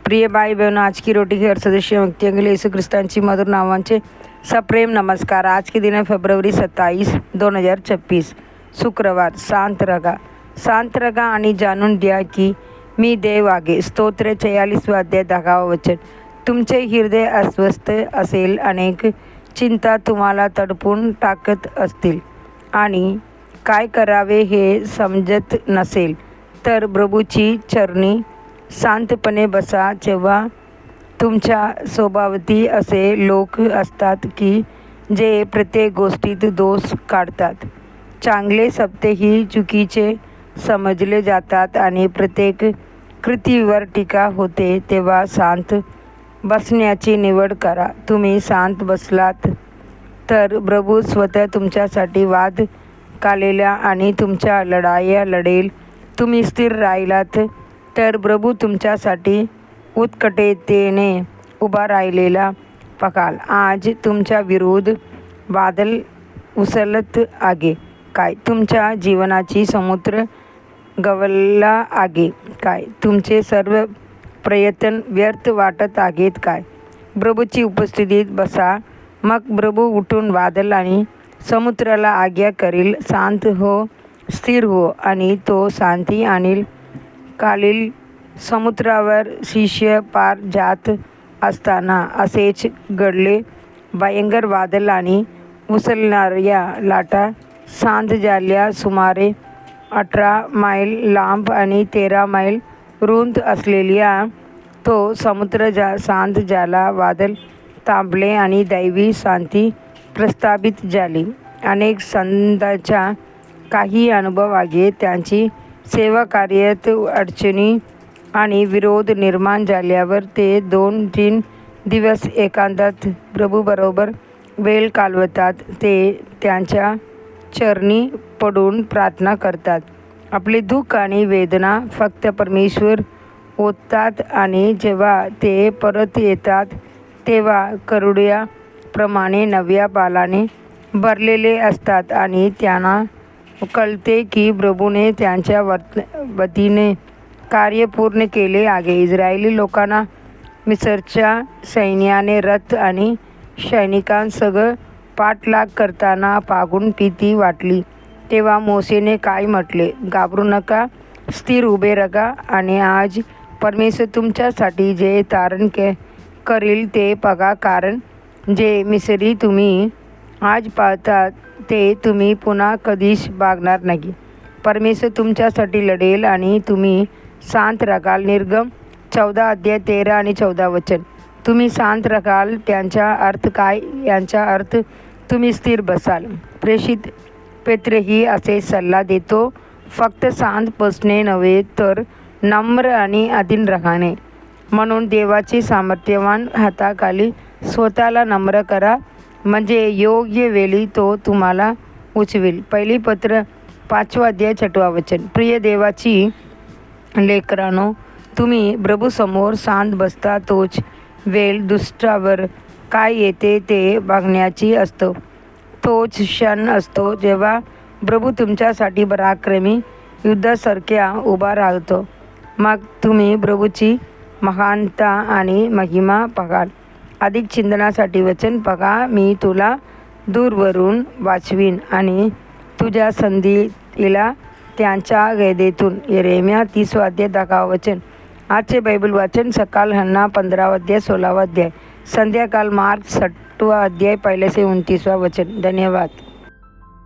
प्रिय भाई बहनों, आज की रोटी के हर सदस्य व्यक्तियों के लिए यीशु ख्रिस्तांची मधुर नावांचे सप्रेम नमस्कार। आज के दिन है फेब्रुवारी 27, 2026 शुक्रवार। शांत रगा आणि जाणून द्या की मी देव आहे। स्तोत्र 46 अध्याय 10 वचन। तुमचे हृदय अस्वस्थ असेल, अनेक चिंता तुम्हाला तडपून टाकत असतील आणि काय करावे हे समजत नसेल, तर प्रभूची चरणी शांतपणे बसा। जेव्हा तुमच्या स्वभावती असे लोक असतात की जे प्रत्येक गोष्टीत दोष काढतात, चांगले शब्दही चुकीचे समजले जातात आणि प्रत्येक कृतीवर टीका होते, तेव्हा शांत बसण्याची निवड करा। तुम्ही शांत बसलात तर प्रभू स्वतः तुमच्यासाठी वाद घालेला आणि तुमच्या लढाया लढेल। तुम्ही स्थिर राहिलात तर प्रभू तुमच्यासाठी उत्कटतेने उभा राहिलेला पहाल। आज तुमच्या विरुद्ध वादळ उसळत आहे काय? तुमच्या जीवनाची समुद्र गवळला आहे काय? तुमचे सर्व प्रयत्न व्यर्थ वाटत आहेत काय? प्रभूची उपस्थितीत बसा, मग प्रभू उठून वादळ आणि समुद्राला आज्ञा करील, शांत हो, स्थिर हो, आणि तो शांती आणील। खालील समुद्रावर शिष्य पार जात असताना असेच घडले। भयंकर वादळ आणि उसळणाऱ्या लाटा शांत झाल्या। सुमारे 18 मैल लांब आणि 13 मैल रुंद असलेला तो समुद्र शांत झाला। वादळ थांबले आणि दैवी शांती प्रस्थापित झाली। अनेक संतांचा काही अनुभव आहे, त्यांची सेवा कार्यात अडचणी आणि विरोध निर्माण झाल्यावर ते 2-3 दिवस एकांतात प्रभूबरोबर वेळ घालवतात। ते त्यांच्या चरणी पडून प्रार्थना करतात। आपले दुःख आणि वेदना फक्त परमेश्वर ओततात आणि जेव्हा ते परत येतात तेव्हा करुड्याप्रमाणे नव्या बालाने भरलेले असतात आणि त्यांना कळते की प्रभूने त्यांच्या वतीने कार्य पूर्ण केले आहे। इस्रायली लोकांना मिस्रच्या सैन्याने रथ आणि सैनिकांसह पाठलाग करताना पाहून भीती वाटली। तेव्हा मोसेने काय म्हटले? घाबरू नका, स्थिर उभे राहा आणि आज परमेश्वर तुमच्यासाठी जे तारण करील ते बघा, कारण जे मिस्री तुम्ही आज पाहता ते तुम्ही पुन्हा कधीच बघणार नाही। परमेश्वर तुमच्यासाठी लढेल आणि तुम्ही शांत राहाल। निर्गम 14 अध्याय 13 आणि 14 वचन। तुम्ही शांत राहाल त्यांचा अर्थ काय? यांचा अर्थ तुम्ही स्थिर बसाल। प्रेषित पेत्रही असे सल्ला देतो, फक्त शांत बसणे नव्हे तर नम्र आणि अधीन राहणे। म्हणून देवाची सामर्थ्यवान हाताखाली स्वतःला नम्र करा, म्हणजे योग्य वेळी तो तुम्हाला उचवेल। पहिली पत्र 5 अध्याय 6 वचन। प्रिय देवाची लेकरांनो, तुम्ही प्रभूसमोर शांत बसता तोच वेळ दुष्टावर काय येते ते बघण्याची असतो। तोच क्षण असतो जेव्हा प्रभू तुमच्यासाठी पराक्रमी युद्धासारख्या उभा राहतो। मग तुम्ही प्रभूची महानता आणि महिमा पाहाल। अधिक चिंतनासाठी वचन बघा। मी तुला दूरवरून वाचवीन आणि तुझ्या संधीला त्यांच्या गैदेतून। यिर्मया 30 अध्याय 10 वचन। आजचे बायबल वाचन सकाळ हन्ना 15 अध्याय 16 अध्याय, संध्याकाळ मार्क 6 अध्याय 1 से 29 वचन। धन्यवाद।